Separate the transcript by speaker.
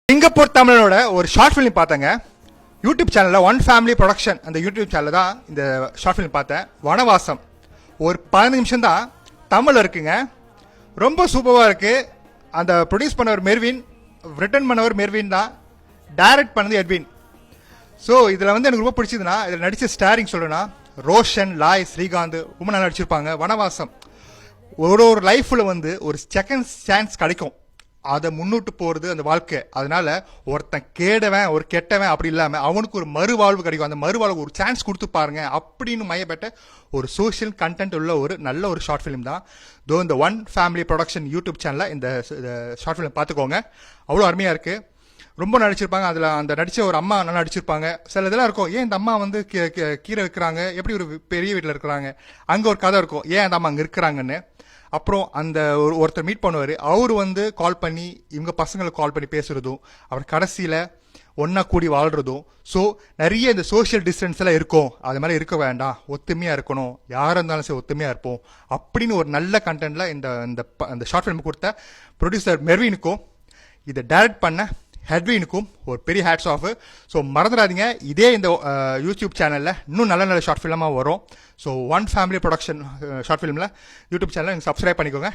Speaker 1: Singapore தமிழனோட ஒரு short film பார்த்தேங்க. YouTube சேனலில் ஒன் ஃபேமிலி ப்ரொடக்ஷன் அந்த யூடியூப் சேனலில் தான் இந்த ஷார்ட் ஃபிலிம் பார்த்தேன். வனவாசம் ஒரு 15 நிமிஷம் தான் தமிழ் இருக்குங்க. ரொம்ப சூப்பராக இருக்குது. அந்த ப்ரொடியூஸ் பண்ணவர் மெர்வின், ரிட்டன் பண்ணவர் மெர்வின் தான், டைரக்ட் பண்ணது எட்வின். ஸோ இதில் எனக்கு ரொம்ப பிடிச்சதுன்னா இதில் நடித்த ஸ்டாரிங் சொல்லணும்னா ரோஷன், லாய், ஸ்ரீகாந்த் ரொம்ப நல்லா நடிச்சிருப்பாங்க. வனவாசம் ஒரு லைஃப்பில் ஒரு செகண்ட் சான்ஸ் கிடைக்கும், அதை முன்னிட்டு போகிறது அந்த வாழ்க்கை. அதனால ஒருத்தன் கேடவன் ஒரு கெட்டவன் அப்படி இல்லாமல் அவனுக்கு ஒரு மறுவாழ்வு கிடைக்கும். அந்த மறுவாழ்வு ஒரு சான்ஸ் கொடுத்து பாருங்க அப்படின்னு மையப்பட்ட ஒரு சோஷியல் கண்டென்ட் உள்ள ஒரு நல்ல ஒரு ஷார்ட் ஃபிலிம் தான். இந்த ஒன் ஃபேமிலி ப்ரொடக்ஷன் யூடியூப் சேனலில் இந்த ஷார்ட் ஃபிலிம் பார்த்துக்கோங்க. அவ்வளோ அருமையாக இருக்குது. ரொம்ப நடிச்சிருப்பாங்க. அதில் அந்த நடித்த ஒரு அம்மா நல்லா நடிச்சிருப்பாங்க. சில இதெல்லாம் இருக்கும், ஏன் இந்த அம்மா கீரை வைக்கிறாங்க, எப்படி ஒரு பெரிய வீட்டில் இருக்கிறாங்க, அங்கே ஒரு கதை இருக்கும், ஏன் அந்த அம்மா அங்கே இருக்கிறாங்கன்னு. அப்புறம் அந்த ஒருத்தர் மீட் பண்ணுவார், அவர் கால் பண்ணி இவங்க பசங்களுக்கு கால் பண்ணி பேசுகிறதும், அவர் கடைசியில் ஒன்றா கூடி வாழ்கிறதும். ஸோ நிறைய இந்த சோஷியல் டிஸ்டன்ஸ் எல்லாம் இருக்கும், அது மாதிரி இருக்க வேண்டாம், ஒத்துமையாக இருக்கணும், யாராக இருந்தாலும் சரி ஒத்துமையாக இருப்போம் அப்படின்னு ஒரு நல்ல கண்டென்ட்டில் இந்த ஷார்ட் ஃபிலிம் கொடுத்த ப்ரொடியூசர் மெர்வினுக்கும் இதை டைரக்ட் பண்ண ஹெட்வினுக்கும் ஒரு பெரிய ஹேட்ஸ் ஆஃப். ஸோ மறந்துடாதீங்க, இதே இந்த யூடியூப் சேனலில் இன்னும் நல்ல நல்ல ஷார்ட் ஃபிலிமாக வரும். So one family production short ஃபிலிமில் யூடியூப் சேனலில் நீங்கள் சப்ஸ்கிரைப் பண்ணிக்கோங்க.